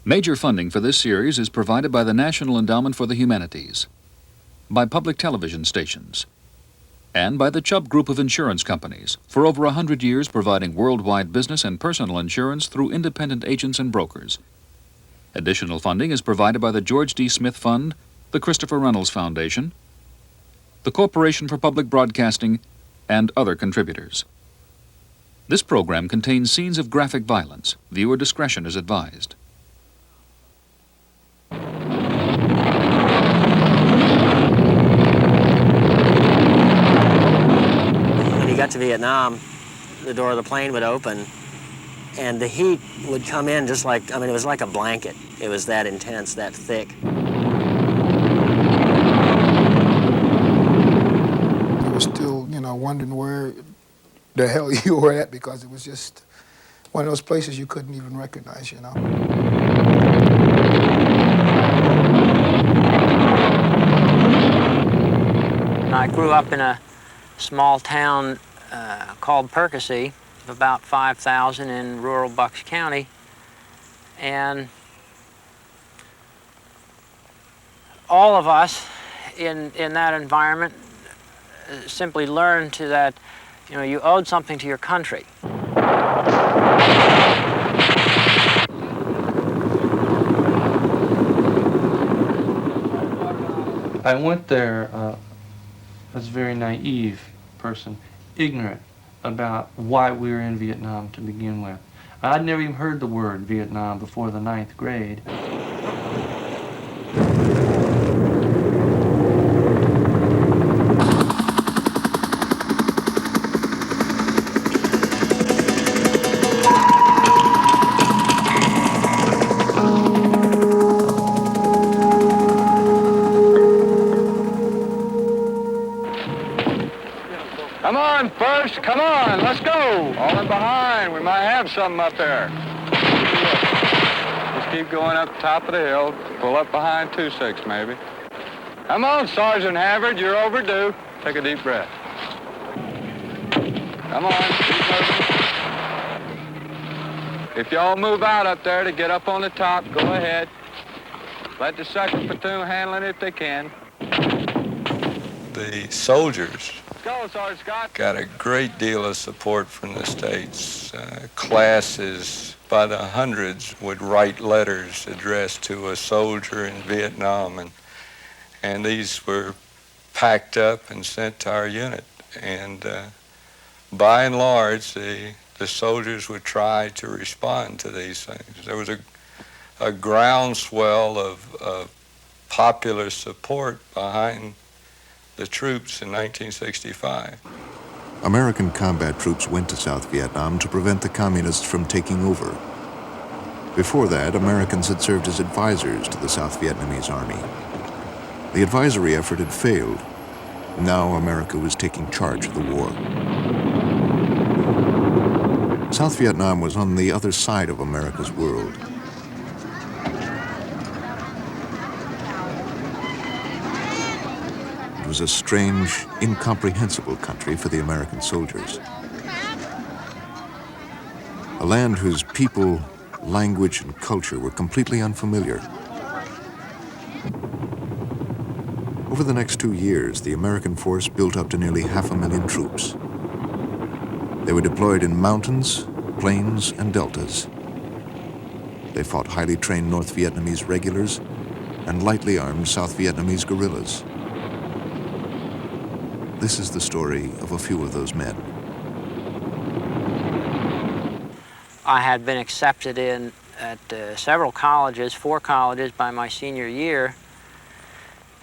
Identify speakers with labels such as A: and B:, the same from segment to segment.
A: Major funding for this series is provided by the National Endowment for the Humanities, by public television stations, and by the Chubb Group of insurance companies, for over 100 years providing worldwide business and personal insurance through independent agents and brokers. Additional funding is provided by the George D. Smith Fund, the Christopher Reynolds Foundation, the Corporation for Public Broadcasting, and other contributors. This program contains scenes of graphic violence. Viewer discretion is advised.
B: When he got to Vietnam, the door of the plane would open and the heat would come in just like, it was like a blanket. It was that intense, that thick.
C: I was still, wondering where the hell you were at, because it was just one of those places you couldn't even recognize,
D: I grew up in a small town called Percy, about 5,000 in rural Bucks County, and all of us in that environment simply learned that you owed something to your country.
E: I went there as a very naive person, ignorant about why we were in Vietnam to begin with. I'd never even heard the word Vietnam before the 9th grade.
F: Come on, first, come on, let's go. All in behind, we might have something up there. Just keep going up the top of the hill, pull up behind 2-6 maybe. Come on, Sergeant Havard, you're overdue. Take a deep breath. Come on, keep moving. If y'all move out up there to get up on the top, go ahead. Let the second platoon handle it if they can.
G: The soldiers
F: Go, Sergeant Scott.
G: got a great deal of support from the states. Classes by the hundreds would write letters addressed to a soldier in Vietnam, and these were packed up and sent to our unit. And by and large, the soldiers would try to respond to these things. There was a groundswell of popular support behind the troops in 1965.
H: American combat troops went to South Vietnam to prevent the communists from taking over. Before that, Americans had served as advisors to the South Vietnamese army. The advisory effort had failed. Now America was taking charge of the war. South Vietnam was on the other side of America's world. It was a strange, incomprehensible country for the American soldiers. A land whose people, language, and culture were completely unfamiliar. Over the next 2 years, the American force built up to nearly 500,000 troops. They were deployed in mountains, plains, and deltas. They fought highly trained North Vietnamese regulars and lightly armed South Vietnamese guerrillas. This is the story of a few of those men.
D: I had been accepted in at several colleges, 4 colleges by my senior year,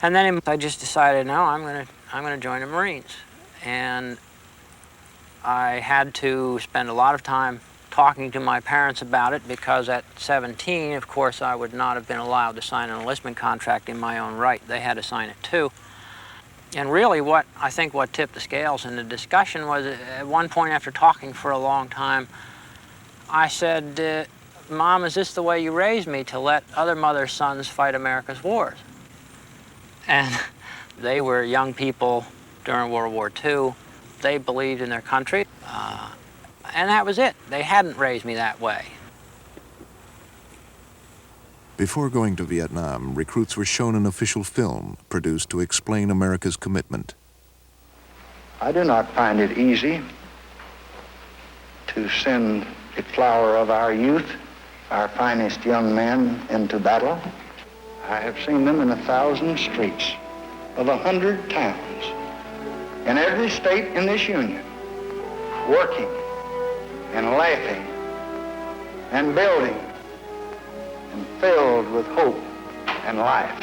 D: and then I just decided, no, I'm going to join the Marines. And I had to spend a lot of time talking to my parents about it, because at 17, of course, I would not have been allowed to sign an enlistment contract in my own right. They had to sign it too. And really what tipped the scales in the discussion was, at one point after talking for a long time, I said, Mom, is this the way you raised me, to let other mothers' sons fight America's wars? And they were young people during World War II. They believed in their country, and that was it. They hadn't raised me that way.
H: Before going to Vietnam, recruits were shown an official film produced to explain America's commitment.
I: I do not find it easy to send the flower of our youth, our finest young men, into battle. I have seen them in 1,000 streets of 100 towns in every state in this union, working and laughing and building and filled with hope and life.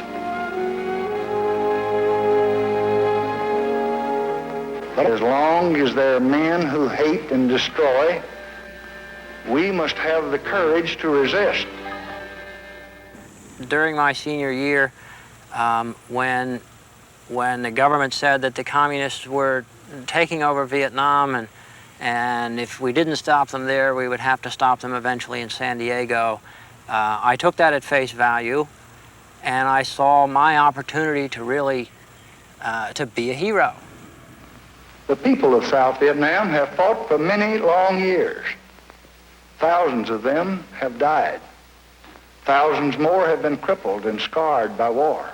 I: But as long as there are men who hate and destroy, we must have the courage to resist.
D: During my senior year, when the government said that the communists were taking over Vietnam and if we didn't stop them there, we would have to stop them eventually in San Diego, I took that at face value, and I saw my opportunity to really to be a hero.
I: The people of South Vietnam have fought for many long years. Thousands of them have died. Thousands more have been crippled and scarred by war.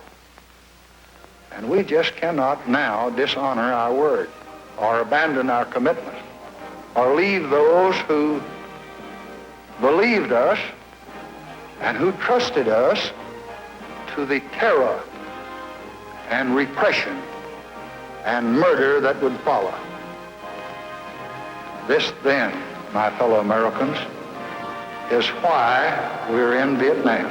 I: And we just cannot now dishonor our word or abandon our commitment or leave those who believed us and who trusted us to the terror and repression and murder that would follow. This then, my fellow Americans, is why we're in Vietnam.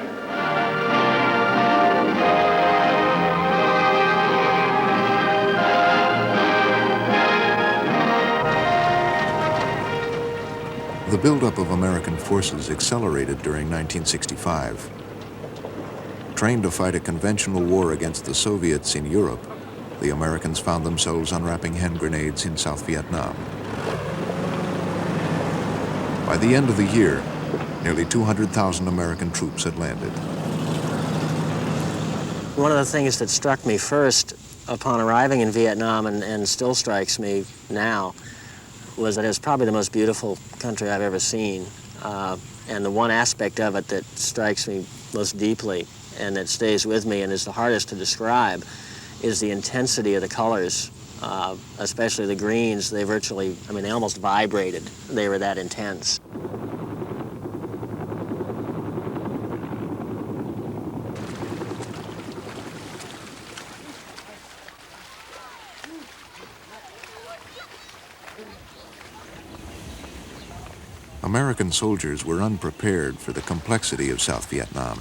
H: The buildup of American forces accelerated during 1965. Trained to fight a conventional war against the Soviets in Europe, the Americans found themselves unwrapping hand grenades in South Vietnam. By the end of the year, nearly 200,000 American troops had landed.
B: One of the things that struck me first upon arriving in Vietnam and still strikes me now was that it was probably the most beautiful country I've ever seen. And the one aspect of it that strikes me most deeply and that stays with me and is the hardest to describe is the intensity of the colors, especially the greens. They virtually, I mean, they almost vibrated. They were that intense.
H: American soldiers were unprepared for the complexity of South Vietnam.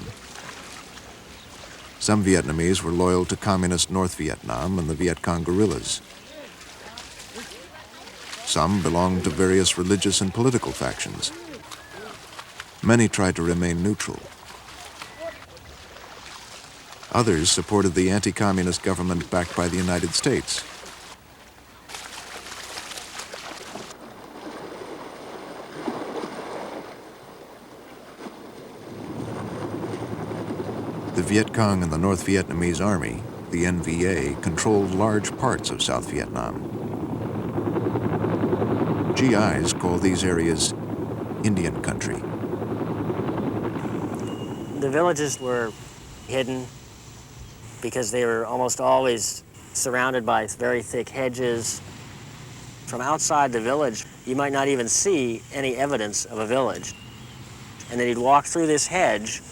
H: Some Vietnamese were loyal to communist North Vietnam and the Viet Cong guerrillas. Some belonged to various religious and political factions. Many tried to remain neutral. Others supported the anti-communist government backed by the United States. The Viet Cong and the North Vietnamese Army, the NVA, controlled large parts of South Vietnam. GIs call these areas Indian country.
B: The villages were hidden because they were almost always surrounded by very thick hedges. From outside the village, you might not even see any evidence of a village. And then you'd walk through this hedge,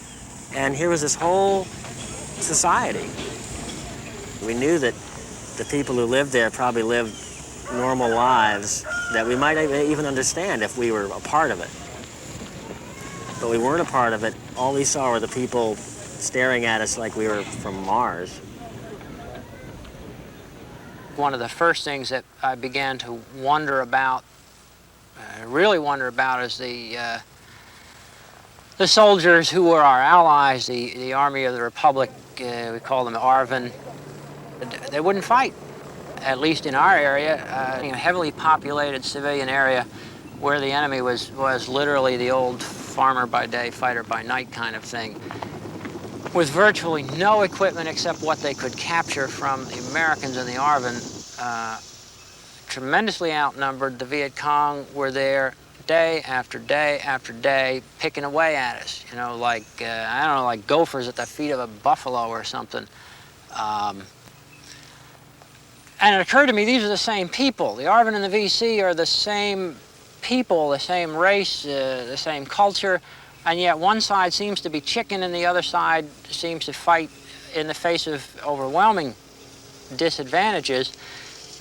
B: and here was this whole society. We knew that the people who lived there probably lived normal lives that we might even understand if we were a part of it. But we weren't a part of it. All we saw were the people staring at us like we were from Mars.
D: One of the first things that I began to wonder about, really wonder about, is the soldiers who were our allies, the Army of the Republic, we call them ARVN. They wouldn't fight, at least in our area, a heavily populated civilian area where the enemy was literally the old farmer by day, fighter by night kind of thing, with virtually no equipment except what they could capture from the Americans and the ARVN. Tremendously outnumbered. The Viet Cong were there day after day after day picking away at us, you know, like, I don't know, like gophers at the feet of a buffalo or something. And it occurred to me, these are the same people. The ARVN and the VC are the same people, the same race, the same culture, and yet one side seems to be chicken and the other side seems to fight in the face of overwhelming disadvantages.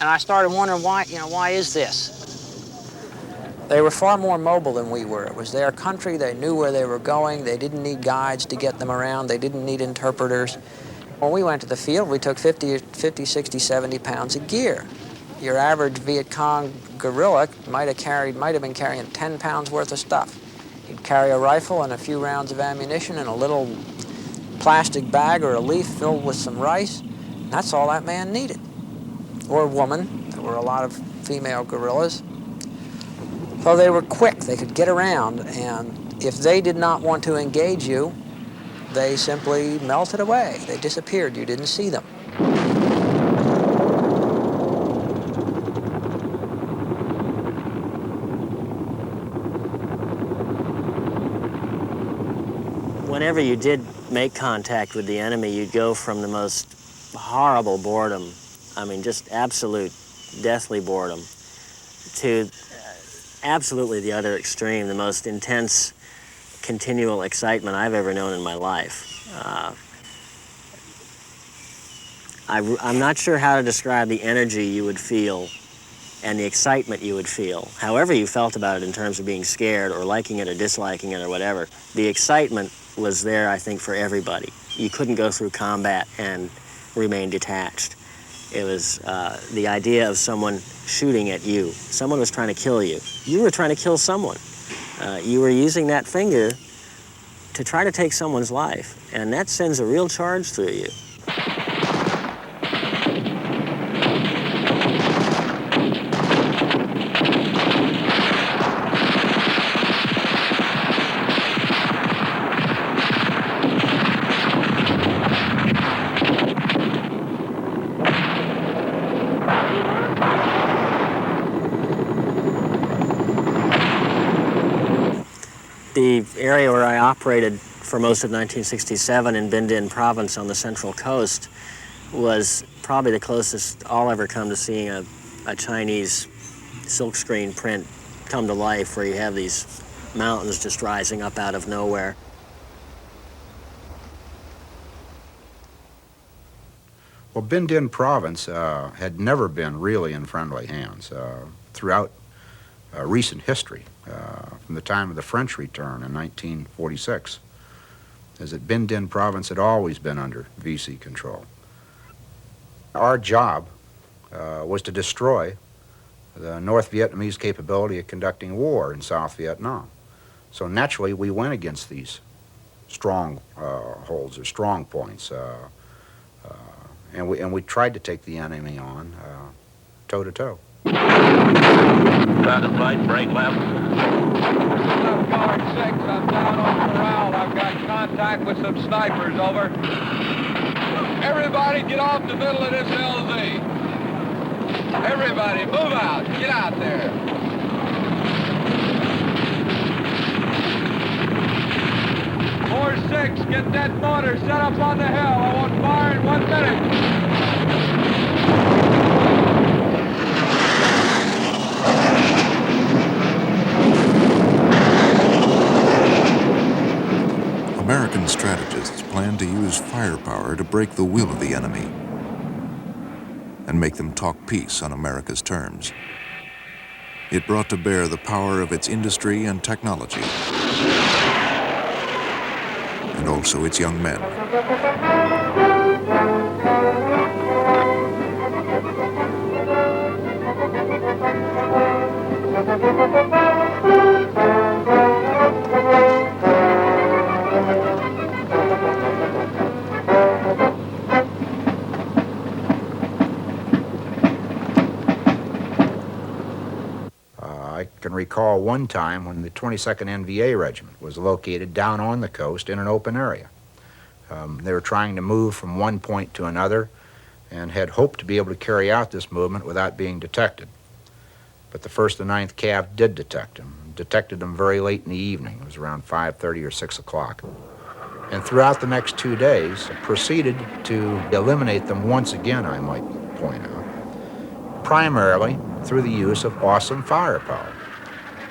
D: And I started wondering why, you know, why is this? They were far more mobile than we were. It was their country, they knew where they were going, they didn't need guides to get them around, they didn't need interpreters. When we went to the field, we took 50, 60, 70 pounds of gear. Your average Viet Cong guerrilla might have been carrying 10 pounds worth of stuff. He'd carry a rifle and a few rounds of ammunition and a little plastic bag or a leaf filled with some rice. That's all that man needed. Or woman. There were a lot of female guerrillas. So they were quick, they could get around, and if they did not want to engage you, they simply melted away. They disappeared. You didn't see them.
B: Whenever you did make contact with the enemy, you'd go from the most horrible boredom, I mean, just absolute deathly boredom, to absolutely the other extreme, the most intense, continual excitement I've ever known in my life. I'm not sure how to describe the energy you would feel and the excitement you would feel, however you felt about it in terms of being scared or liking it or disliking it or whatever. The excitement was there, I think, for everybody. You couldn't go through combat and remain detached. It was the idea of someone shooting at you. Someone was trying to kill you. You were trying to kill someone. You were using that finger to try to take someone's life, and that sends a real charge through you. The area where I operated for most of 1967 in Binh Dinh province on the central coast was probably the closest I'll ever come to seeing a Chinese silkscreen print come to life, where you have these mountains just rising up out of nowhere.
J: Well, Binh Dinh province had never been really in friendly hands throughout recent history, from the time of the French return in 1946, is that Binh Dinh province had always been under VC control. Our job was to destroy the North Vietnamese capability of conducting war in South Vietnam. So naturally, we went against these strong holds or strong points, and we tried to take the enemy on toe to toe.
K: Grounded flight, break left.
F: I'm guard 6, I'm down on corral. I've got contact with some snipers, over. Everybody get off the middle of this LZ. Everybody move out, get out there. Four 6, get that motor set up on the hill. I want fire in 1 minute.
H: American strategists planned to use firepower to break the will of the enemy and make them talk peace on America's terms. It brought to bear the power of its industry and technology, and also its young men.
J: I can recall one time when the 22nd NVA Regiment was located down on the coast in an open area. They were trying to move from one point to another and had hoped to be able to carry out this movement without being detected. But the 1st and 9th Cav did detect them. Detected them very late in the evening. It was around 5:30 or 6 o'clock. And throughout the next 2 days, proceeded to eliminate them once again, I might point out, primarily through the use of awesome firepower.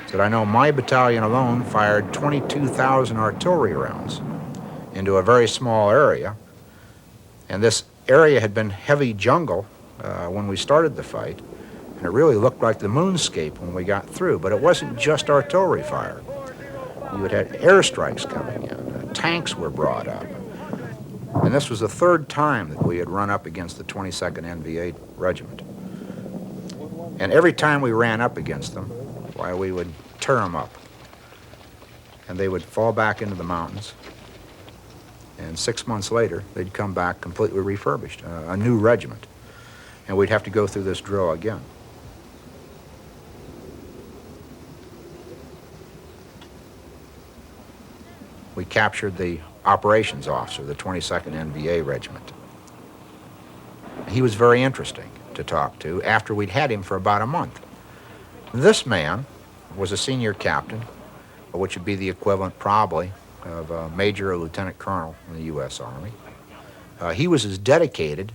J: So I know my battalion alone fired 22,000 artillery rounds into a very small area. And this area had been heavy jungle when we started the fight. And it really looked like the moonscape when we got through. But it wasn't just artillery fire. You had had airstrikes coming in. Tanks were brought up. And this was the 3rd time that we had run up against the 22nd NVA Regiment. And every time we ran up against them, why, we would tear them up. And they would fall back into the mountains. And 6 months later, they'd come back completely refurbished, a new regiment. And we'd have to go through this drill again. We captured the operations officer, the 22nd NVA Regiment. He was very interesting to talk to after we'd had him for about a month. This man was a senior captain, which would be the equivalent probably of a major or lieutenant colonel in the U.S. Army. He was as dedicated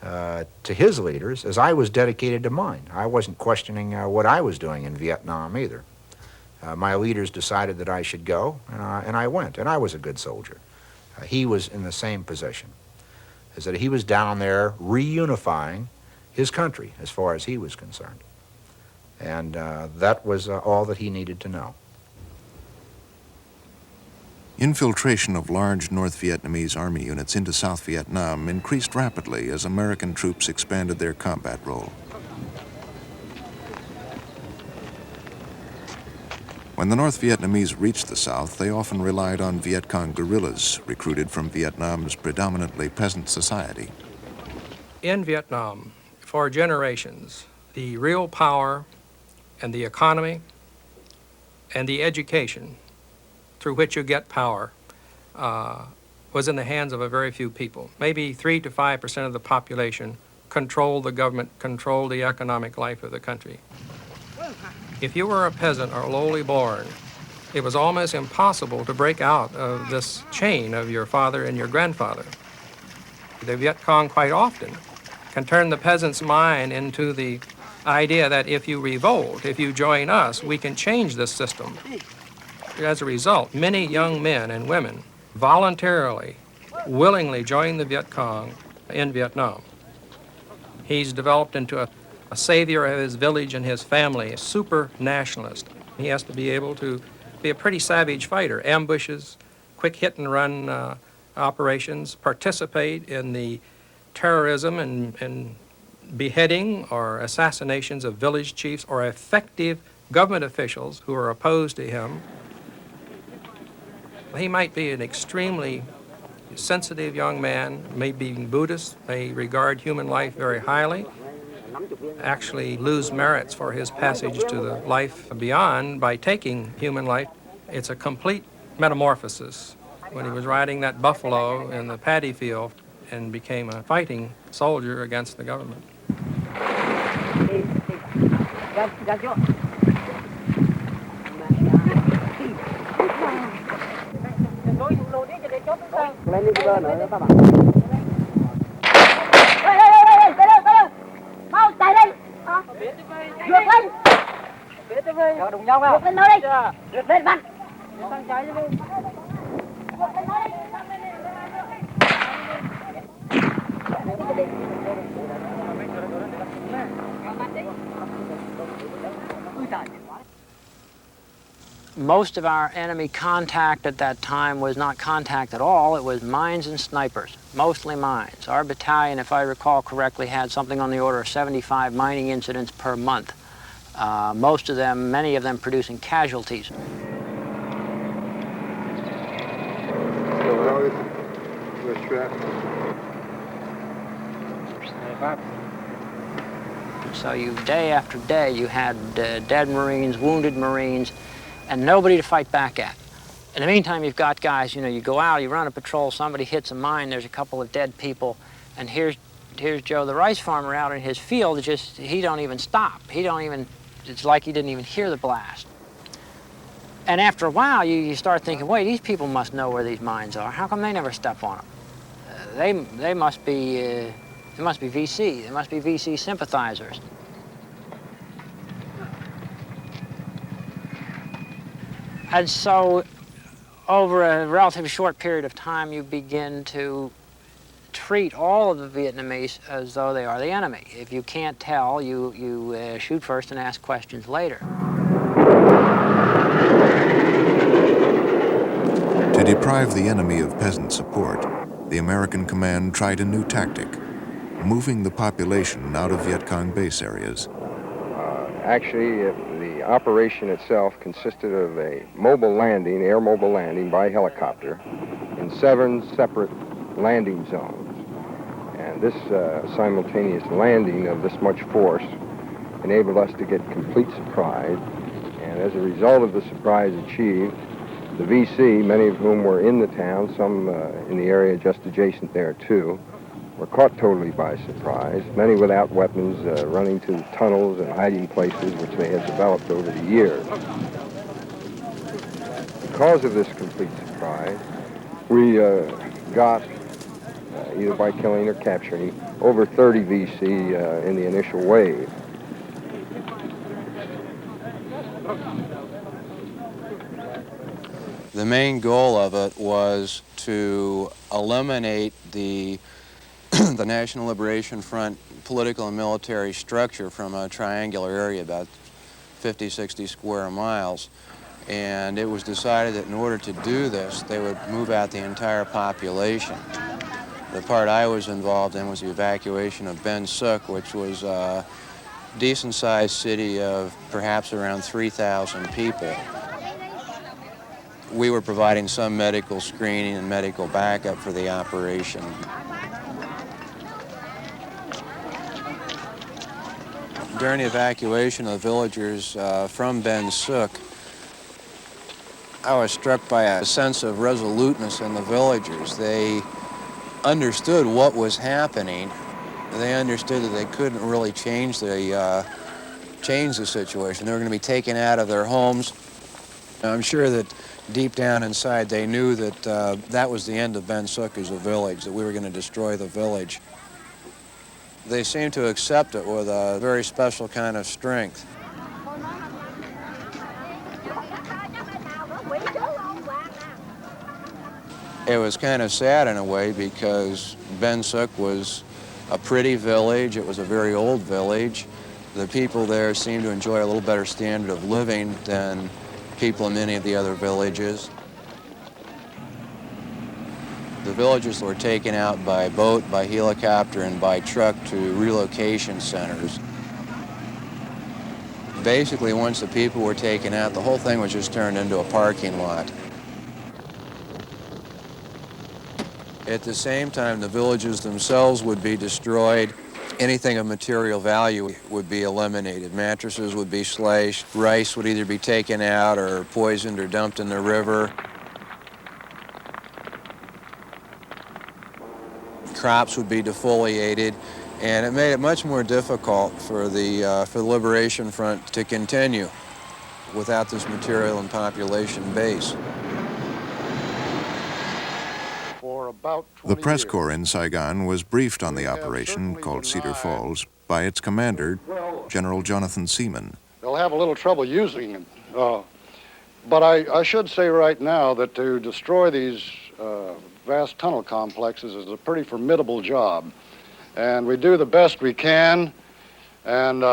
J: to his leaders as I was dedicated to mine. I wasn't questioning what I was doing in Vietnam either. My leaders decided that I should go, and I went, and I was a good soldier. He was in the same position, is that he was down there reunifying his country as far as he was concerned. And that was all that he needed to know.
H: Infiltration of large North Vietnamese army units into South Vietnam increased rapidly as American troops expanded their combat role. When the North Vietnamese reached the South, they often relied on Viet Cong guerrillas recruited from Vietnam's predominantly peasant society.
K: In Vietnam, for generations, the real power and the economy and the education through which you get power was in the hands of a very few people. Maybe 3 to 5% of the population controlled the government, controlled the economic life of the country. If you were a peasant or lowly born, it was almost impossible to break out of this chain of your father and your grandfather. The Viet Cong quite often can turn the peasant's mind into the idea that if you revolt, if you join us, we can change this system. As a result, many young men and women voluntarily, willingly joined the Viet Cong in Vietnam. He's developed into a savior of his village and his family, a super nationalist. He has to be able to be a pretty savage fighter, ambushes, quick hit and run operations, participate in the terrorism and beheading or assassinations of village chiefs or effective government officials who are opposed to him. He might be an extremely sensitive young man, may be Buddhist, may regard human life very highly, actually lose merits for his passage to the life beyond by taking human life. It's a complete metamorphosis. When he was riding that buffalo in the paddy field and became a fighting soldier against the government.
L: Mau chạy đi. Vượt lên. Vượt lên nó đi. Vượt lên mạnh. Vượt lên nó đi.
D: Most of our enemy contact at that time was not contact at all. It was mines and snipers, mostly mines. Our battalion, if I recall correctly, had something on the order of 75 mining incidents per month. Most of them, many of them producing casualties. So day after day, you had dead Marines, wounded Marines, and nobody to fight back at. In the meantime, you've got guys, you know, you go out, you run a patrol, somebody hits a mine, there's a couple of dead people, and here's Joe, the rice farmer, out in his field, he don't even stop. He don't even It's like you didn't even hear the blast. And after a while, you start thinking, wait, these people must know where these mines are. How come they never step on them? They must be VC. They must be VC sympathizers. And so, over a relatively short period of time, you begin to treat all of the Vietnamese as though they are the enemy. If you can't tell, you shoot first and ask questions later.
H: To deprive the enemy of peasant support, the American command tried a new tactic, moving the population out of Viet Cong base areas.
M: Actually, the operation itself consisted of a mobile landing, air mobile landing by helicopter in 7 separate landing zones. And this simultaneous landing of this much force enabled us to get complete surprise. And as a result of the surprise achieved, the VC, many of whom were in the town, some in the area just adjacent there too, were caught totally by surprise, many without weapons, running to tunnels and hiding places which they had developed over the years. Because of this complete surprise, we got, either by killing or capturing, over 30 VC in the initial wave.
N: The main goal of it was to eliminate the National Liberation Front political and military structure from a triangular area, about 50, 60 square miles. And it was decided that in order to do this, they would move out the entire population. The part I was involved in was the evacuation of Ben Suc, which was a decent-sized city of perhaps around 3,000 people. We were providing some medical screening and medical backup for the operation. During the evacuation of the villagers from Ben Suc, I was struck by a sense of resoluteness in the villagers. They understood what was happening. They understood that they couldn't really change the situation. They were going to be taken out of their homes. I'm sure that deep down inside they knew that that was the end of Ben Suc as a village, that we were going to destroy the village. They seemed to accept it with a very special kind of strength. It was kind of sad in a way because Ben Suc was a pretty village. It was a very old village. The people there seemed to enjoy a little better standard of living than people in many of the other villages. The villagers were taken out by boat, by helicopter, and by truck to relocation centers. Basically, once the people were taken out, the whole thing was just turned into a parking lot. At the same time, the villages themselves would be destroyed. Anything of material value would be eliminated. Mattresses would be slashed. Rice would either be taken out or poisoned or dumped in the river. Crops would be defoliated, and it made it much more difficult for the Liberation Front to continue without this material and population base.
H: The press corps in Saigon was briefed on the operation, called Cedar Falls, by its commander, General Jonathan Seaman.
O: They'll have a little trouble using it. But I should say right now that to destroy these vast tunnel complexes is a pretty formidable job. And we do the best we can. And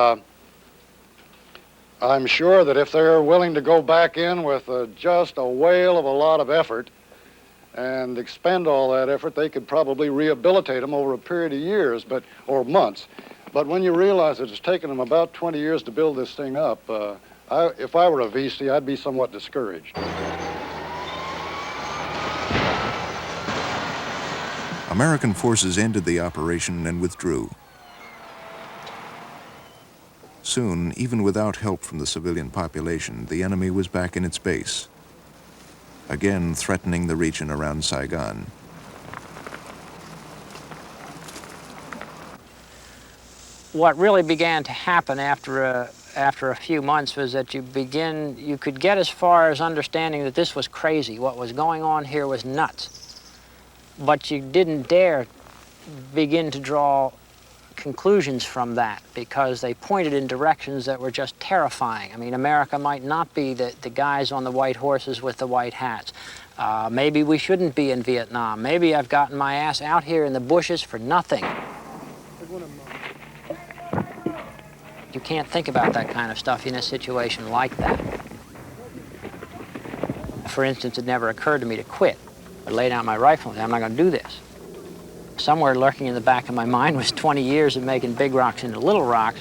O: I'm sure that if they're willing to go back in with just a whale of a lot of effort and expend all that effort, they could probably rehabilitate them over a period of years, or months. But when you realize that it's taken them about 20 years to build this thing up, if I were a VC, I'd be somewhat discouraged.
H: American forces ended the operation and withdrew. Soon, even without help from the civilian population, the enemy was back in its base, again threatening the region around Saigon.
D: What really began to happen after after a few months was that you could get as far as understanding that this was crazy. What was going on here was nuts. But you didn't dare begin to draw conclusions from that because they pointed in directions that were just terrifying. I mean, America might not be the guys on the white horses with the white hats. Maybe we shouldn't be in Vietnam. Maybe I've gotten my ass out here in the bushes for nothing. You can't think about that kind of stuff in a situation like that. For instance, it never occurred to me to quit or lay down my rifle and say, I'm not going to do this. Somewhere lurking in the back of my mind was 20 years of making big rocks into little rocks.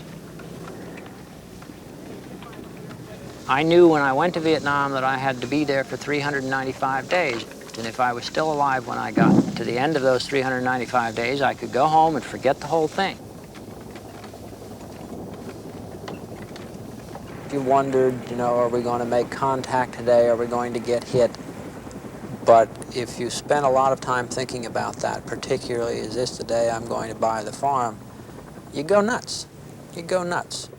D: I knew when I went to Vietnam that I had to be there for 395 days. And if I was still alive when I got to the end of those 395 days, I could go home and forget the whole thing. You wondered, you know, are we going to make contact today? Are we going to get hit? But if you spend a lot of time thinking about that, particularly is this the day I'm going to buy the farm, you go nuts. You go nuts.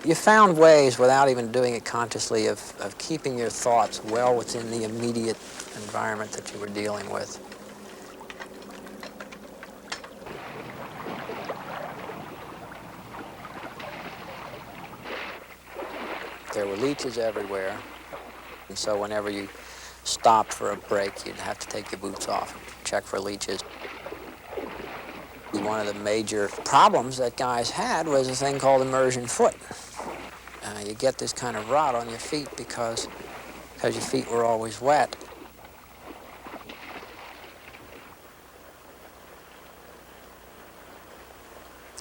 D: You found ways, without even doing it consciously, of keeping your thoughts well within the immediate environment that you were dealing with. There were leeches everywhere, and so whenever you stopped for a break, you'd have to take your boots off and check for leeches. One of the major problems that guys had was a thing called immersion foot. You get this kind of rot on your feet because your feet were always wet.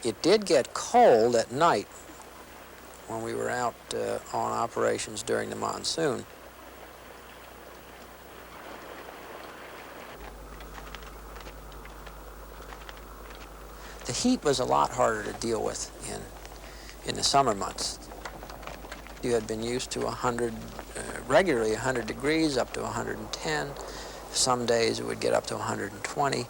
D: It did get cold at night when we were out on operations during the monsoon. The heat was a lot harder to deal with in the summer months. You had been used to regularly 100 degrees, up to 110. Some days it would get up to 120.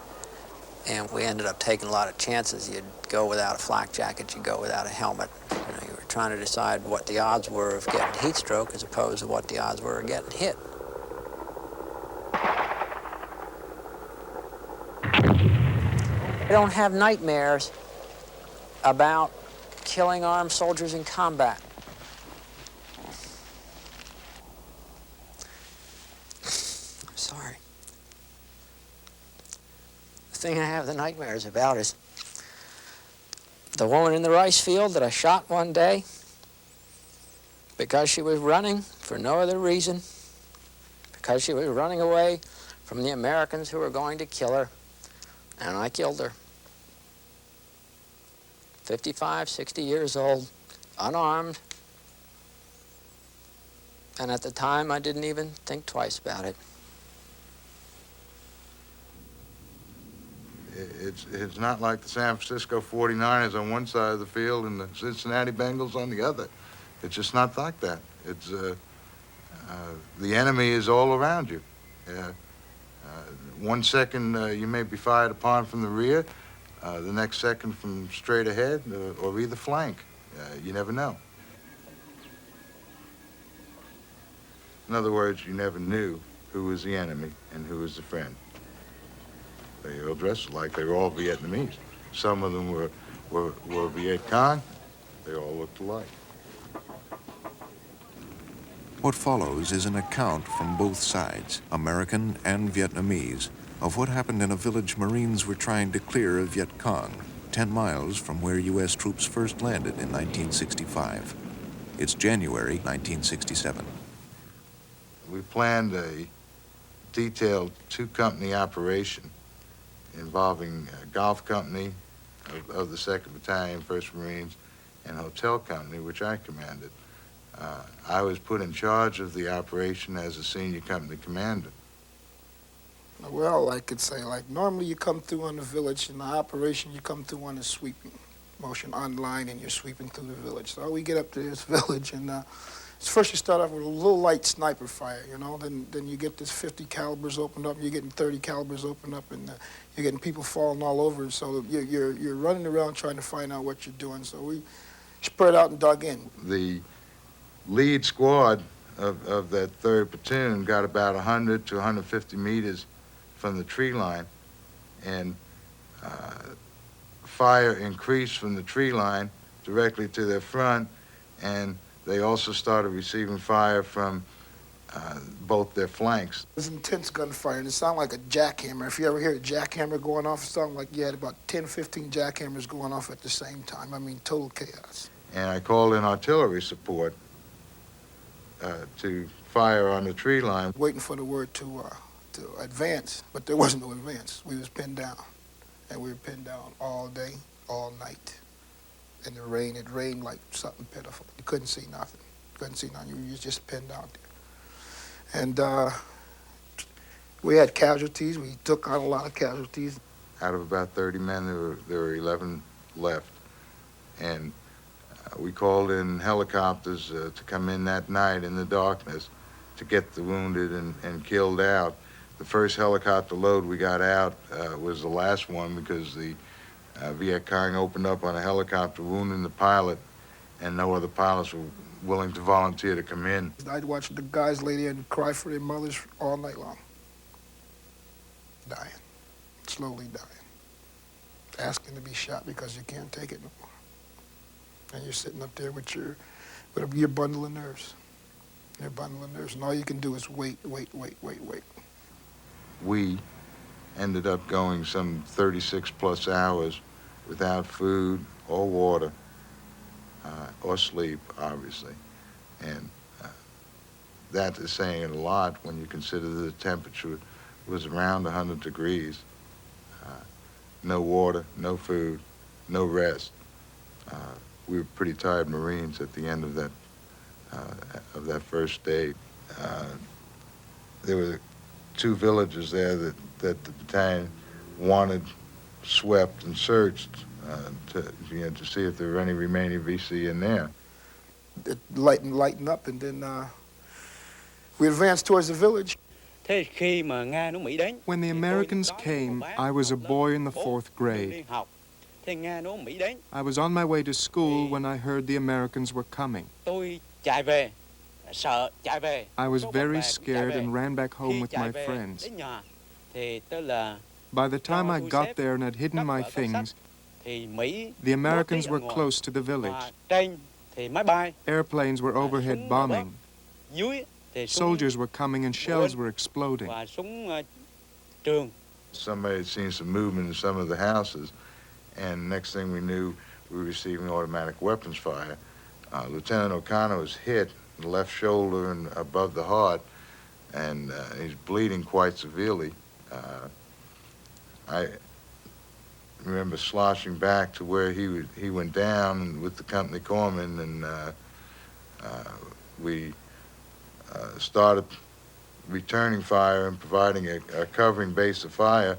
D: And we ended up taking a lot of chances. You'd go without a flak jacket, you'd go without a helmet. You were trying to decide what the odds were of getting heat stroke as opposed to what the odds were of getting hit. I don't have nightmares about killing armed soldiers in combat. I'm sorry. The thing I have the nightmares about is the woman in the rice field that I shot one day because she was running for no other reason, because she was running away from the Americans who were going to kill her, and I killed her. 55, 60 years old, unarmed, and at the time I didn't even think twice about it.
P: It's not like the San Francisco 49ers on one side of the field and the Cincinnati Bengals on the other. It's just not like that. It's the enemy is all around you. 1 second you may be fired upon from the rear, the next second from straight ahead or either flank. You never know. In other words, you never knew who was the enemy and who was the friend. They all dressed like they were all Vietnamese. Some of them were Viet Cong. They all looked alike.
H: What follows is an account from both sides, American and Vietnamese, of what happened in a village Marines were trying to clear of Viet Cong, 10 miles from where U.S. troops first landed in 1965. It's January 1967.
P: We planned a detailed two-company operation involving a golf company of the 2nd Battalion, 1st Marines, and hotel company, which I commanded. I was put in charge of the operation as a senior company commander.
C: Well, I could say, like, normally you come through on the village. In the operation, you come through on a sweeping motion online, and you're sweeping through the village. So we get up to this village, and First you start off with a little light sniper fire, you know, then you get this 50 calibers opened up, you're getting 30 calibers opened up, and you're getting people falling all over, and so you're running around trying to find out what you're doing. So we spread out and dug in.
P: The lead squad of that 3rd platoon got about 100 to 150 meters from the tree line, and fire increased from the tree line directly to their front, and they also started receiving fire from both their flanks.
C: It was intense gunfire, and it sounded like a jackhammer. If you ever hear a jackhammer going off, it sounded like you had about 10, 15 jackhammers going off at the same time. I mean, total chaos.
P: And I called in artillery support to fire on the tree line.
C: Waiting for the word to advance, but there wasn't no advance. We was pinned down, and we were pinned down all day, all night. In the rain, it rained like something pitiful. You couldn't see nothing. Couldn't see nothing. You was just pinned out there. And we had casualties. We took on a lot of casualties.
P: Out of about 30 men, there were 11 left. And we called in helicopters to come in that night in the darkness to get the wounded and killed out. The first helicopter load we got out was the last one because the Viet Cong opened up on a helicopter, wounding the pilot, and no other pilots were willing to volunteer to come in.
C: I'd watch the guys lay there and cry for their mothers all night long. Dying, slowly dying. Asking to be shot because you can't take it no more. And you're sitting up there with your bundle of nerves. Your bundle of nerves, and all you can do is wait.
P: We ended up going some 36 plus hours without food or water or sleep, obviously. And that is saying it a lot when you consider the temperature was around 100 degrees. No water, no food, no rest. We were pretty tired Marines at the end of that first day. There were 2 villages there that the battalion wanted swept and searched to see if there were any remaining VC in there.
C: It lightened up, and then we advanced towards the village.
Q: When the Americans came, I was a boy in the 4th grade. I was on my way to school when I heard the Americans were coming. I was very scared and ran back home with my friends. By the time I got there and had hidden my things, the Americans were close to the village. Airplanes were overhead bombing. Soldiers were coming and shells were exploding.
P: Somebody had seen some movement in some of the houses, and next thing we knew, we were receiving automatic weapons fire. Lieutenant O'Connor was hit in the left shoulder and above the heart, and he's bleeding quite severely. I remember sloshing back to where he went down with the company corpsman, and we started returning fire and providing a covering base of fire,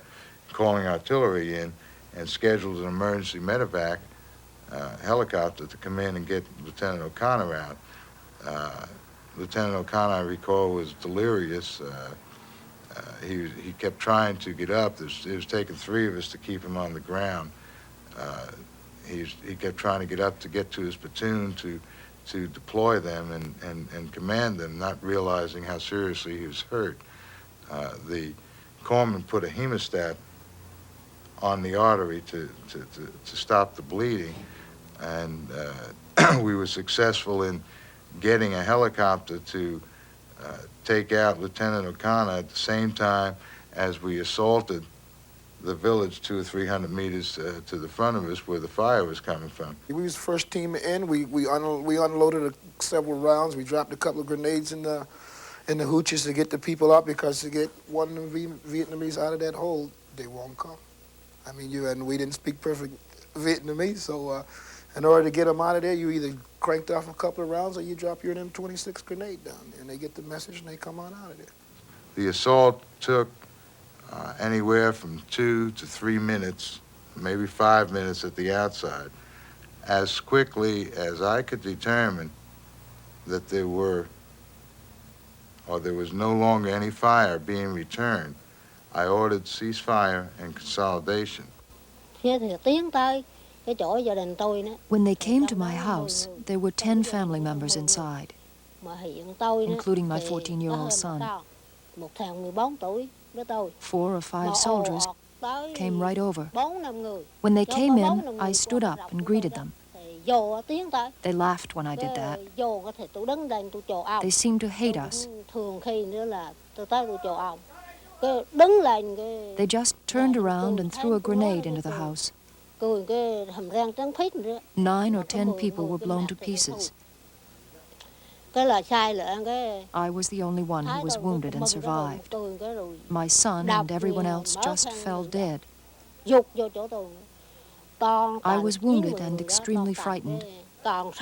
P: calling artillery in, and scheduled an emergency medevac helicopter to come in and get Lieutenant O'Connor out. Lieutenant O'Connor, I recall, was delirious. He kept trying to get up. It was taking 3 of us to keep him on the ground. He kept trying to get up to get to his platoon to deploy them and command them, not realizing how seriously he was hurt. The corpsman put a hemostat on the artery to stop the bleeding, and we were successful in getting a helicopter to take out Lieutenant O'Connor at the same time as we assaulted the village 200 or 300 meters to the front of us where the fire was coming from.
C: We was the first team in. We unloaded several rounds. We dropped a couple of grenades in the hooches to get the people out, because to get one of the Vietnamese out of that hole, they won't come. I mean, and we didn't speak perfect Vietnamese, so in order to get them out of there, you either cranked off a couple of rounds or you drop your M26 grenade down there, and they get the message and they come on out of there.
P: The assault took anywhere from 2 to 3 minutes, maybe 5 minutes at the outside. As quickly as I could determine, that there was no longer any fire being returned, I ordered ceasefire and consolidation.
R: When they came to my house, there were 10 family members inside, including my 14-year-old son. 4 or 5 soldiers came right over. When they came in, I stood up and greeted them. They laughed when I did that. They seemed to hate us. They just turned around and threw a grenade into the house. 9 or 10 people were blown to pieces. I was the only one who was wounded and survived. My son and everyone else just fell dead. I was wounded and extremely frightened and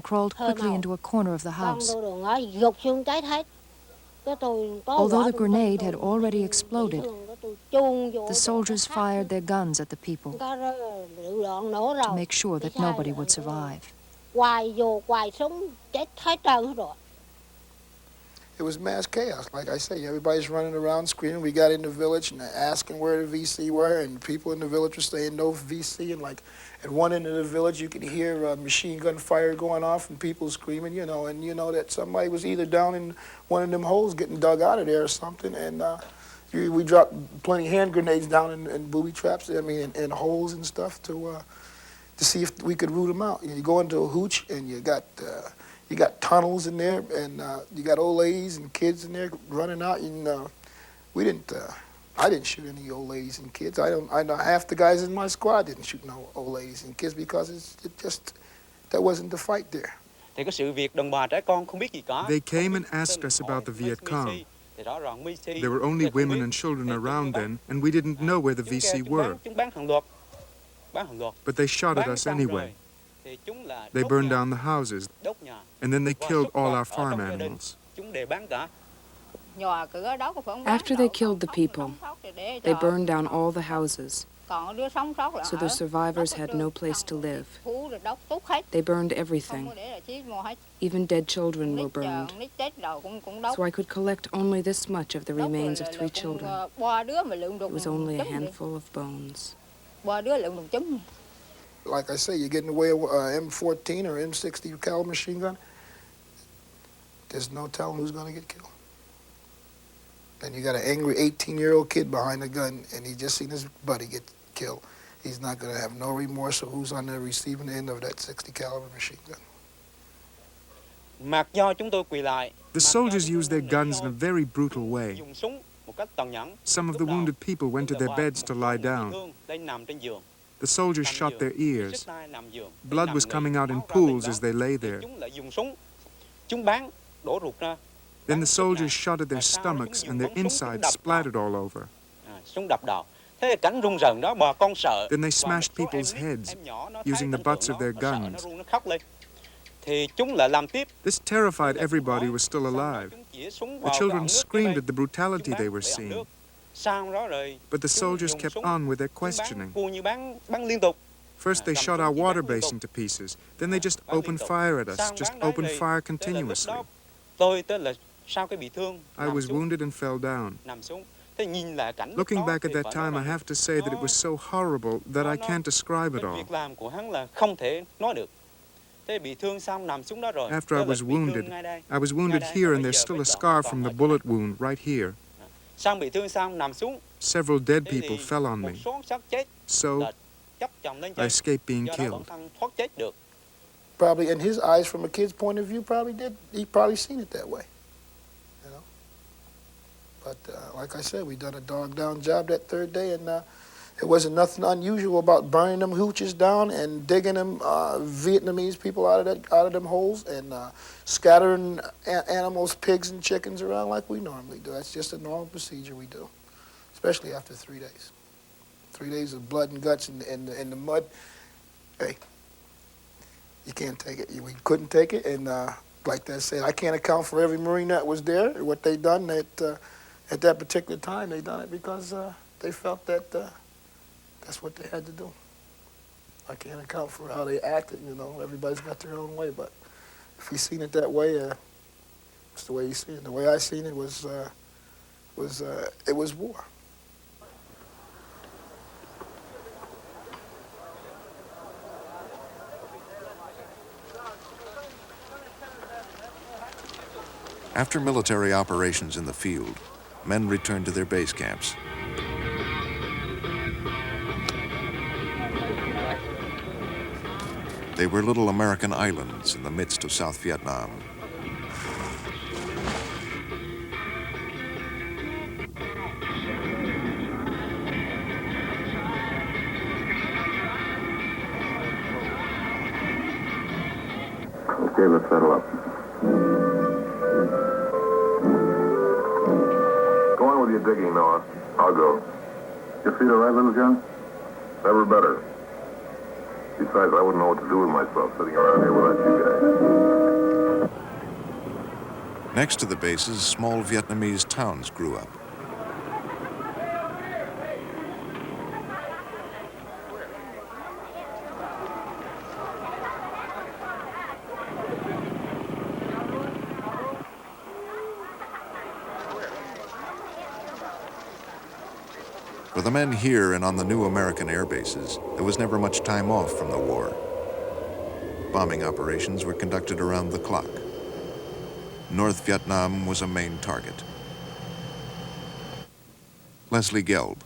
R: crawled quickly into a corner of the house. Although the grenade had already exploded, the soldiers fired their guns at the people to make sure that nobody would survive.
C: It was mass chaos, like I say. Everybody's running around screaming. We got in the village and asking where the VC were, and people in the village were saying no VC. And like at one end of the village, you could hear a machine gun fire going off and people screaming, you know, and you know that somebody was either down in one of them holes getting dug out of there or something. And we dropped plenty of hand grenades down in booby traps, I mean, in holes and stuff to see if we could root them out. You know, you go into a hooch and you got tunnels in there, and you got old ladies and kids in there running out. And I didn't shoot any old ladies and kids. I know half the guys in my squad didn't shoot no old ladies and kids because that wasn't the fight there.
Q: They came and asked us about the Viet Cong. There were only women and children around then, and we didn't know where the VC were. But they shot at us anyway. They burned down the houses, and then they killed all our farm animals.
S: After they killed the people, they burned down all the houses, so the survivors had no place to live. They burned everything. Even dead children were burned. So I could collect only this much of the remains of 3 children. It was only a handful of bones.
C: Like I say, you get in the way of M14 or M60 caliber machine gun, there's no telling who's going to get killed. And you got an angry 18-year-old kid behind the gun, and he just seen his buddy get killed. He's not going to have no remorse of who's on the receiving end of that 60 caliber machine gun.
Q: The soldiers used their guns in a very brutal way. Some of the wounded people went to their beds to lie down. The soldiers shot their ears. Blood was coming out in pools as they lay there. Then the soldiers shot at their stomachs and their insides splattered all over. Then they smashed people's heads using the butts of their guns. This terrified everybody who was still alive. The children screamed at the brutality they were seeing. But the soldiers kept on with their questioning. First they shot our water basin to pieces. Then they just opened fire at us, just opened fire continuously. I was wounded and fell down. Looking back at that time, I have to say that it was so horrible that I can't describe it all. After I was wounded here, and there's still a scar from the bullet wound right here. Several dead people fell on me, so I escaped being killed.
C: Probably in his eyes, from a kid's point of view, he probably seen it that way, you know. But like I said, we done a dog-down job that third day, and there wasn't nothing unusual about burning them hooches down and digging them Vietnamese people out of them holes and scattering animals, pigs and chickens around like we normally do. That's just a normal procedure we do, especially after 3 days. 3 days of blood and guts in the mud. Hey, you can't take it. We couldn't take it, and like I said, I can't account for every Marine that was there. What they done at that particular time, they done it because they felt that that's what they had to do. I can't account for how they acted, you know. Everybody's got their own way, but if you seen it that way, it's the way you seen it. The way I seen it was war.
H: After military operations in the field, men returned to their base camps. They were little American islands in the midst of South Vietnam.
T: Okay, let's settle up. Go on with your digging, Noah. I'll go. You see the rifles, John? Never better. Besides, I wouldn't know what to do with myself sitting around here without you guys.
H: Next to the bases, small Vietnamese towns grew up. For the men here and on the new American air bases, there was never much time off from the war. Bombing operations were conducted around the clock. North Vietnam was a main target. Leslie Gelb.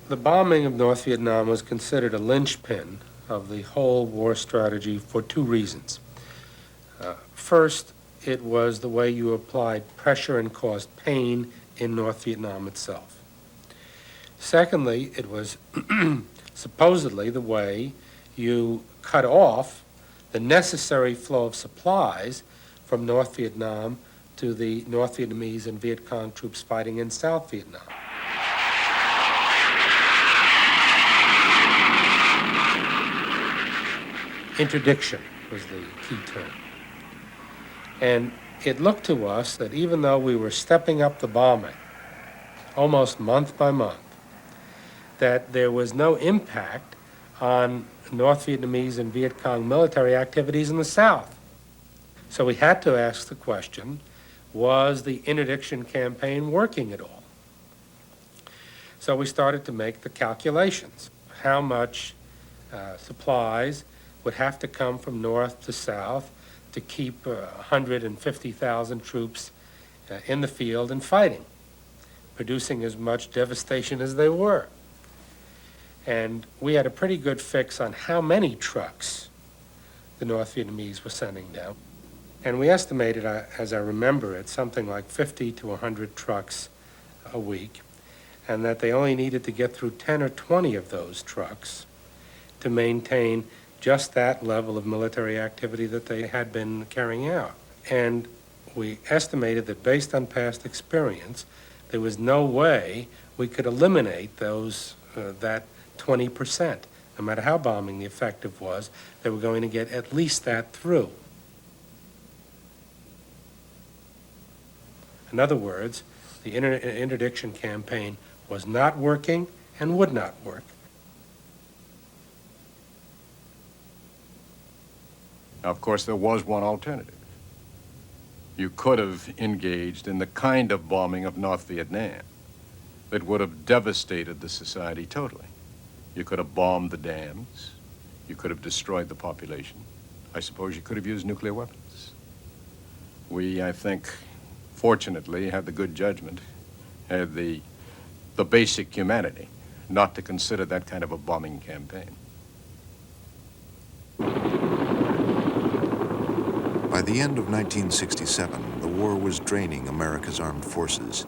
U: The bombing of North Vietnam was considered a linchpin of the whole war strategy for two reasons. First, it was the way you applied pressure and caused pain in North Vietnam itself. Secondly, it was supposedly the way you cut off the necessary flow of supplies from North Vietnam to the North Vietnamese and Viet Cong troops fighting in South Vietnam. Interdiction was the key term. And it looked to us that even though we were stepping up the bombing almost month by month, that there was no impact on North Vietnamese and Viet Cong military activities in the South. So we had to ask the question, was the interdiction campaign working at all? So we started to make the calculations. How much supplies would have to come from north to south to keep 150,000 troops in the field and fighting, producing as much devastation as they were. And we had a pretty good fix on how many trucks the North Vietnamese were sending down. And we estimated, as I remember it, something like 50 to 100 trucks a week, and that they only needed to get through 10 or 20 of those trucks to maintain just that level of military activity that they had been carrying out. And we estimated that based on past experience, there was no way we could eliminate those, that 20%. No matter how bombing the effective was, they were going to get at least that through. In other words, the interdiction campaign was not working and would not work.
V: Now, of course, there was one alternative. You could have engaged in the kind of bombing of North Vietnam that would have devastated the society totally. You could have bombed the dams. You could have destroyed the population. I suppose you could have used nuclear weapons. We, I think, fortunately, had the good judgment, had the basic humanity not to consider that kind of a bombing campaign.
H: By the end of 1967, the war was draining America's armed forces.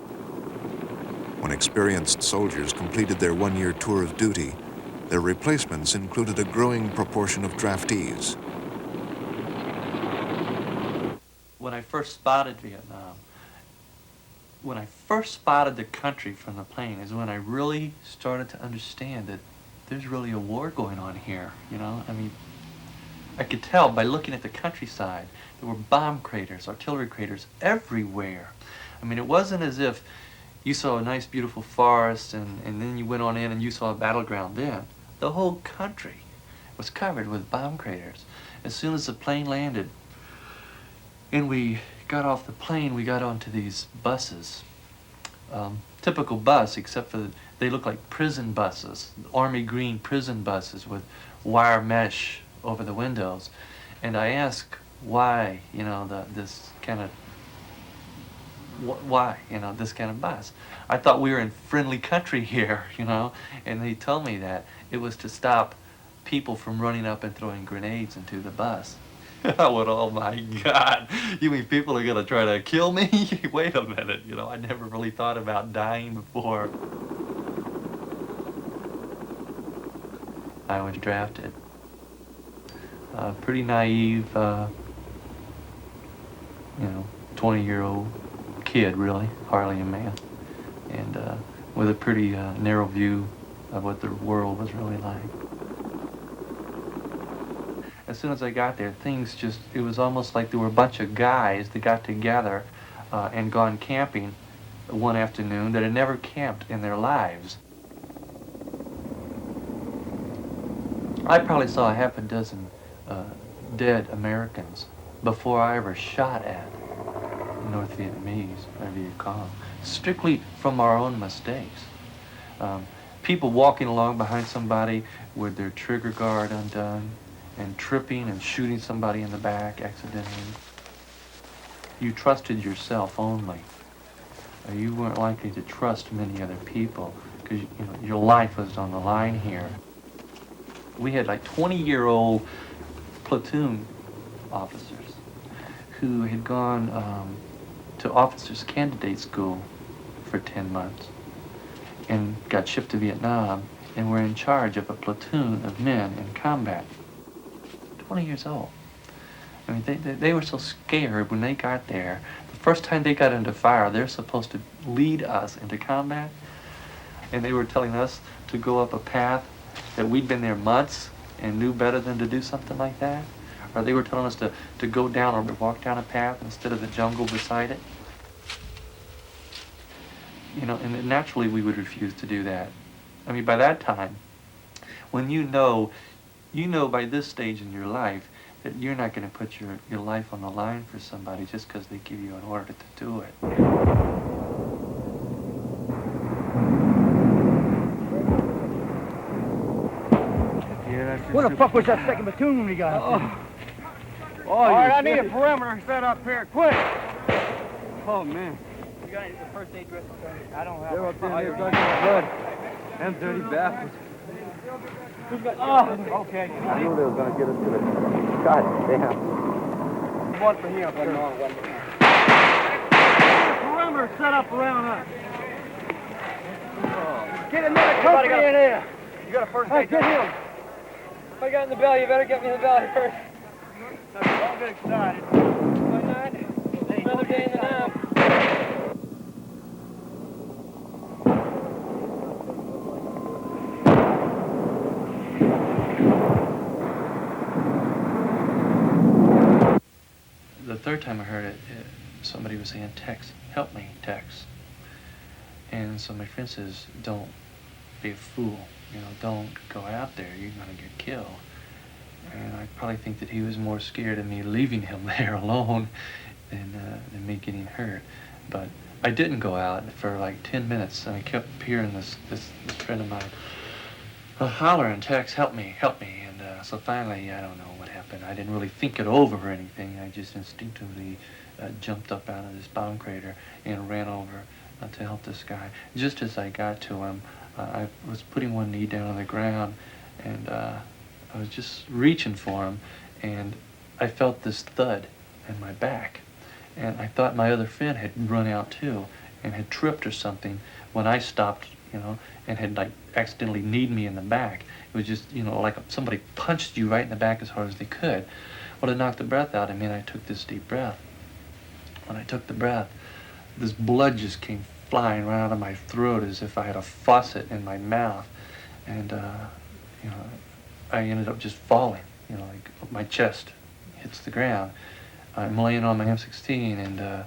H: When experienced soldiers completed their one-year tour of duty, their replacements included a growing proportion of draftees.
E: When I first spotted Vietnam, when I first spotted the country from the plane is when I really started to understand that there's really a war going on here, you know? I mean, I could tell by looking at the countryside. There were bomb craters, artillery craters everywhere. I mean, it wasn't as if you saw a nice, beautiful forest and then you went on in and you saw a battleground then. The whole country was covered with bomb craters. As soon as the plane landed, And we got off the plane, we got onto these buses. Typical bus, except for they look like prison buses, army green prison buses with wire mesh over the windows. And I asked why, you know, this kind of bus. I thought we were in friendly country here, you know, and he told me that it was to stop people from running up and throwing grenades into the bus. I went, oh my God, you mean people are gonna try to kill me? Wait a minute, you know, I never really thought about dying before I was drafted. Pretty naive, you know, 20-year-old kid, really, hardly a man, and with a pretty narrow view of what the world was really like. As soon as I got there, things just, it was almost like there were a bunch of guys that got together and gone camping one afternoon that had never camped in their lives. I probably saw half a dozen dead Americans before I ever shot at North Vietnamese or Viet Cong, strictly from our own mistakes. People walking along behind somebody with their trigger guard undone and tripping and shooting somebody in the back accidentally. You trusted yourself only. You weren't likely to trust many other people because, you know, your life was on the line here. We had like 20-year-old platoon officers who had gone to officers candidate school for 10 months and got shipped to Vietnam and were in charge of a platoon of men in combat. 20 years old. I mean, they were so scared when they got there. The first time they got into fire, they're supposed to lead us into combat, and they were telling us to go up a path that we'd been there months and knew better than to do something like that. Or they were telling us to go down or walk down a path instead of the jungle beside it. You know, and naturally we would refuse to do that. I mean, by that time, when you know by this stage in your life that you're not going to put your life on the line for somebody just because they give you an order to do it.
A: Where the fuck was that second platoon we got? All right, I need a perimeter set up here, quick. Oh, man. You got the first aid dressing? I don't have. They're up there, they're drinking blood. Them dirty bastards. Oh, okay.
M: I knew they were going to get us to the... God damn.
A: One for him. One more, one more. Perimeter set up around us. Get another company in here. You got a first aid? Get him. If I got in the belly, you better get me in the belly first. Don't get excited. Why not? Another day in the nap.
E: The third time I heard it, somebody was saying, Tex, help me, Tex. And so my friend says, don't be a fool. You know, don't go out there, you're gonna get killed. And I probably think that he was more scared of me leaving him there alone than me getting hurt. But I didn't go out for like 10 minutes, and I kept hearing this friend of mine hollering, Tex, help me, help me. And so finally, I don't know what happened. I didn't really think it over or anything. I just instinctively jumped up out of this bomb crater and ran over to help this guy. Just as I got to him, I was putting one knee down on the ground, and I was just reaching for him, and I felt this thud in my back. And I thought my other friend had run out too, and had tripped or something when I stopped, you know, and had like accidentally kneed me in the back. It was just, you know, like somebody punched you right in the back as hard as they could. Well, it knocked the breath out of me, and I took this deep breath. When I took the breath, this blood just came flying right out of my throat as if I had a faucet in my mouth. And, you know, I ended up just falling, you know, like my chest hits the ground. I'm laying on my M16, and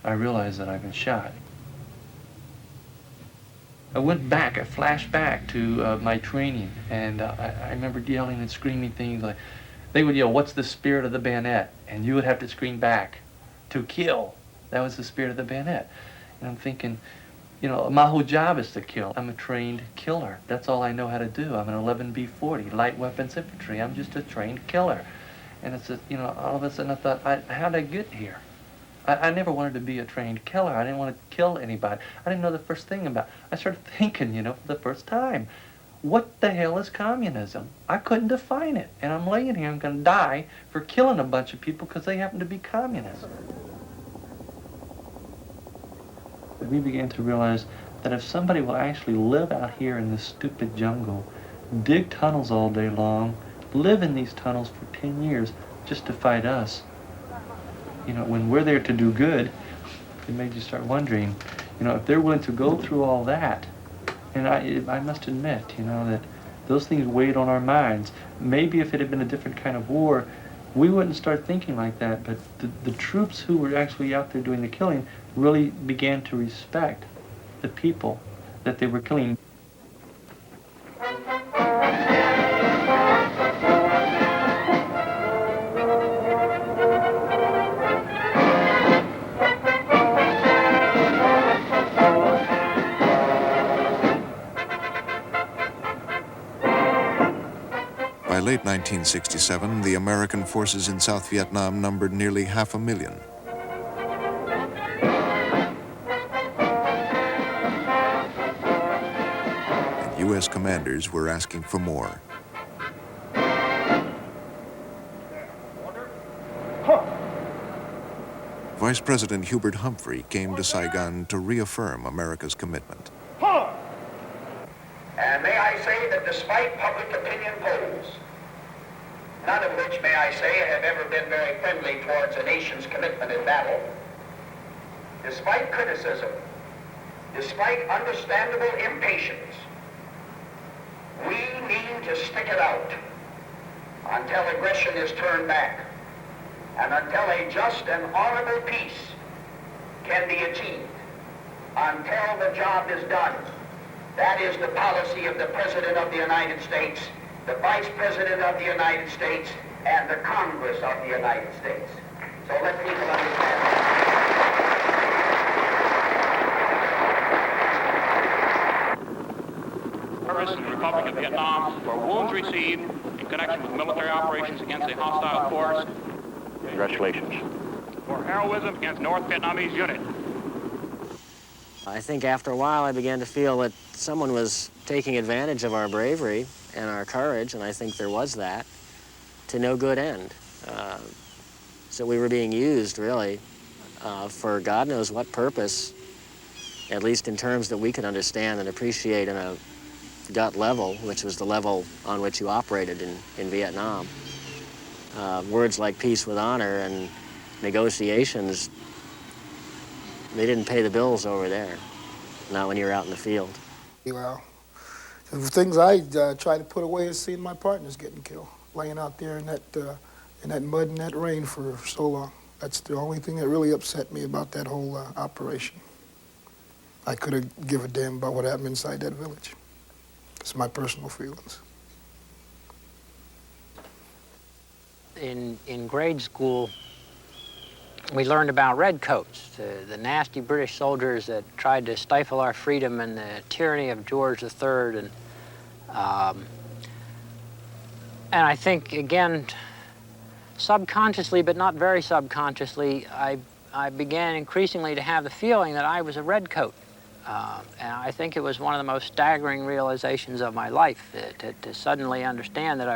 E: I realized that I've been shot. I went back, I flashed back to my training, and I remember yelling and screaming things like, they would yell, what's the spirit of the bayonet? And you would have to scream back, to kill. That was the spirit of the bayonet. And I'm thinking, you know, my whole job is to kill. I'm a trained killer. That's all I know how to do. I'm an 11B40, light weapons infantry. I'm just a trained killer. And it's, you know, all of a sudden I thought, how'd I get here? I never wanted to be a trained killer. I didn't want to kill anybody. I didn't know the first thing about it. I started thinking, you know, for the first time, what the hell is communism? I couldn't define it. And I'm laying here, I'm going to die for killing a bunch of people because they happen to be communists. We began to realize that if somebody will actually live out here in this stupid jungle, dig tunnels all day long, live in these tunnels for 10 years just to fight us, you know, when we're there to do good, it made you start wondering, you know, if they're willing to go through all that, and I must admit, you know, that those things weighed on our minds. Maybe if it had been a different kind of war, we wouldn't start thinking like that, but the troops who were actually out there doing the killing really began to respect the people that they were killing.
H: By late 1967, the American forces in South Vietnam numbered nearly 500,000. And U.S. commanders were asking for more. Vice President Hubert Humphrey came to Saigon to reaffirm America's commitment.
G: And may I say that despite public opinion polls, none of which, may I say, have ever been very friendly towards a nation's commitment in battle, despite criticism, despite understandable impatience, we mean to stick it out until aggression is turned back and until a just and honorable peace can be achieved, until the job is done. That is the policy of the President of the United States, the Vice President of the United States, and the Congress of the United States. So let people understand that.
I: Service in the Republic of Vietnam for wounds received in connection with military operations against a hostile force.
W: Congratulations.
I: For heroism against North Vietnamese unit.
B: I think after a while I began to feel that someone was taking advantage of our bravery and our courage, and I think there was that, to no good end. So we were being used, really, for God knows what purpose, at least in terms that we could understand and appreciate in a gut level, which was the level on which you operated in Vietnam. Words like peace with honor and negotiations, they didn't pay the bills over there, not when you were out in the field.
C: Well, the things I try to put away is seeing my partners getting killed, laying out there in that mud and that rain for so long. That's the only thing that really upset me about that whole operation. I could have given a damn about what happened inside that village. It's my personal feelings.
D: In grade school, we learned about redcoats, the nasty British soldiers that tried to stifle our freedom and the tyranny of George III. And I think, again, subconsciously, but not very subconsciously, I began increasingly to have the feeling that I was a redcoat. And I think it was one of the most staggering realizations of my life, to suddenly understand that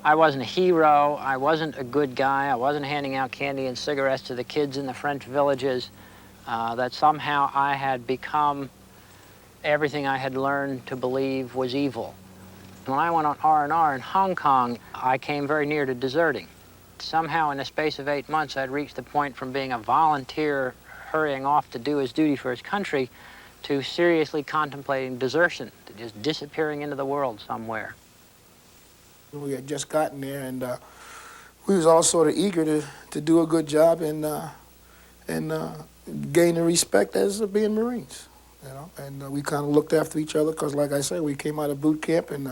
D: I wasn't a hero, I wasn't a good guy, I wasn't handing out candy and cigarettes to the kids in the French villages, that somehow I had become everything I had learned to believe was evil. When I went on R&R in Hong Kong, I came very near to deserting. Somehow in the space of 8 months, I'd reached the point from being a volunteer hurrying off to do his duty for his country to seriously contemplating desertion, to just disappearing into the world somewhere.
C: We had just gotten there, and we was all sort of eager to do a good job and gain the respect as being Marines, you know. And we kind of looked after each other because, like I said, we came out of boot camp and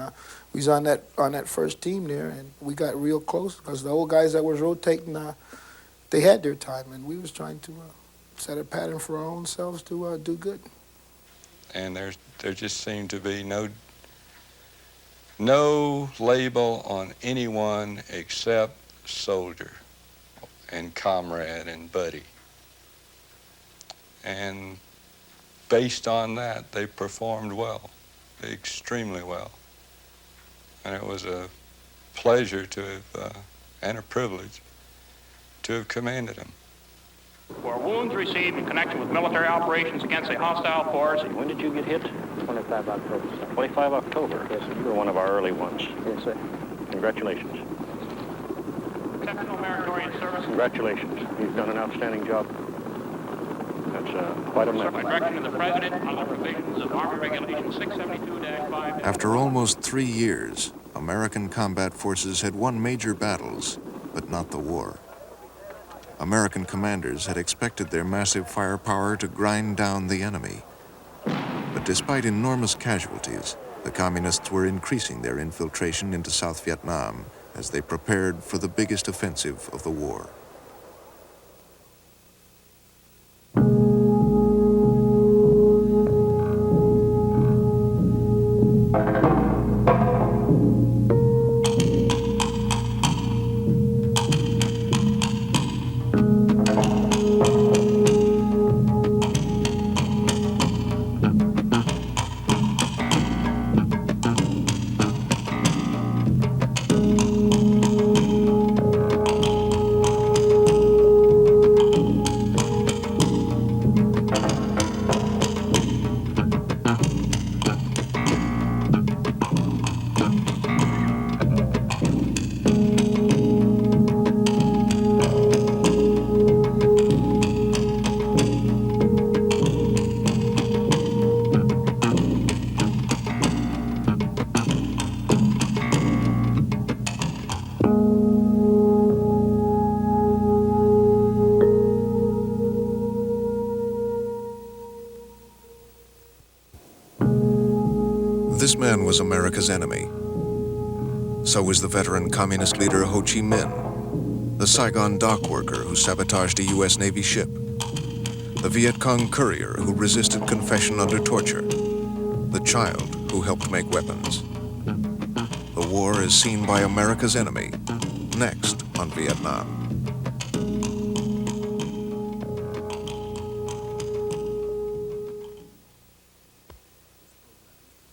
C: we was on that first team there, and we got real close because the old guys that was rotating they had their time, and we was trying to set a pattern for our own selves to do good.
F: And there just seemed to be no label on anyone except soldier and comrade and buddy. And based on that, they performed well, extremely well. And it was a pleasure to have, and a privilege to have commanded them.
I: For wounds received in connection with military operations against a hostile force.
J: When did you get hit?
I: 25 October, sir.
J: 25 October.
I: Yes, sir.
J: You were one of our early ones.
I: Yes, sir.
J: Congratulations.
I: Exceptional meritorious service.
J: Congratulations. You've done an outstanding job. That's quite a
I: By
J: medal.
I: direction of the President under provisions of Army Regulation 672-5.
H: After almost 3 years, American combat forces had won major battles, but not the war. American commanders had expected their massive firepower to grind down the enemy. But despite enormous casualties, the communists were increasing their infiltration into South Vietnam as they prepared for the biggest offensive of the war. This man was America's enemy. So was the veteran communist leader Ho Chi Minh, the Saigon dock worker who sabotaged a U.S. Navy ship, the Viet Cong courier who resisted confession under torture, the child who helped make weapons. The war is seen by America's enemy, next on Vietnam.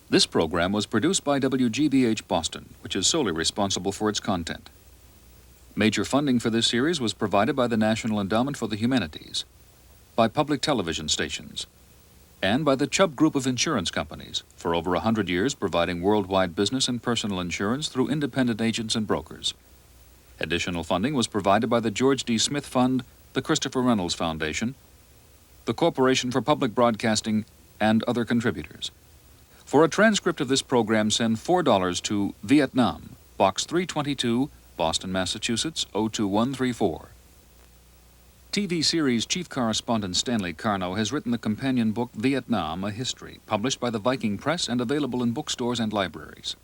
W: This program was produced by WGBH Boston, which is solely responsible for its content. Major funding for this series was provided by the National Endowment for the Humanities, by public television stations, and by the Chubb Group of Insurance Companies, for over 100 years providing worldwide business and personal insurance through independent agents and brokers. Additional funding was provided by the George D. Smith Fund, the Christopher Reynolds Foundation, the Corporation for Public Broadcasting, and other contributors. For a transcript of this program, send $4 to Vietnam, Box 322, Boston, Massachusetts, 02134. TV series chief correspondent Stanley Carno has written the companion book Vietnam, A History, published by the Viking Press and available in bookstores and libraries.